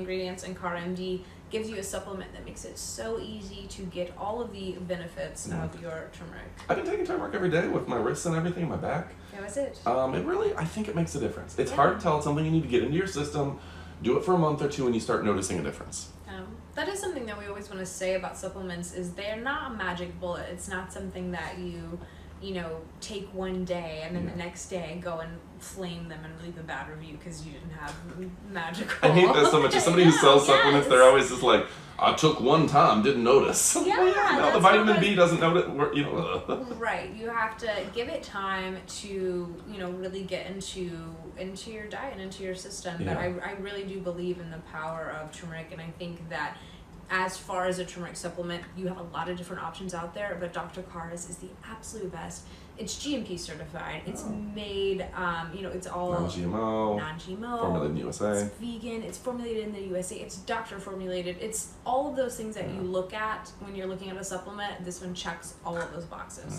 ingredients, and KaraMD gives you a supplement that makes it so easy to get all of the benefits of your turmeric. I've been taking turmeric every day with my wrists and everything, my back. How is it? It really, I think it makes a difference. It's hard to tell. It's something you need to get into your system, do it for a month or two, and you start noticing a difference. That is something that we always want to say about supplements, is they're not a magic bullet. It's not something that you know, take one day and then the next day go and flame them and leave a bad review because you didn't have magical. I hate that so much. As somebody who sells supplements, they're always just like, I took one time, didn't notice. Yeah, no, the vitamin B doesn't notice. You know. Right, you have to give it time to, you know, really get into your diet and into your system. But I really do believe in the power of turmeric, and I think that as far as a turmeric supplement, you have a lot of different options out there, but Dr. Kara's is the absolute best. It's GMP certified. It's made, you know, it's all non-GMO, formulated in the USA. It's vegan. It's formulated in the USA. It's doctor formulated. It's all of those things that you look at when you're looking at a supplement. This one checks all of those boxes.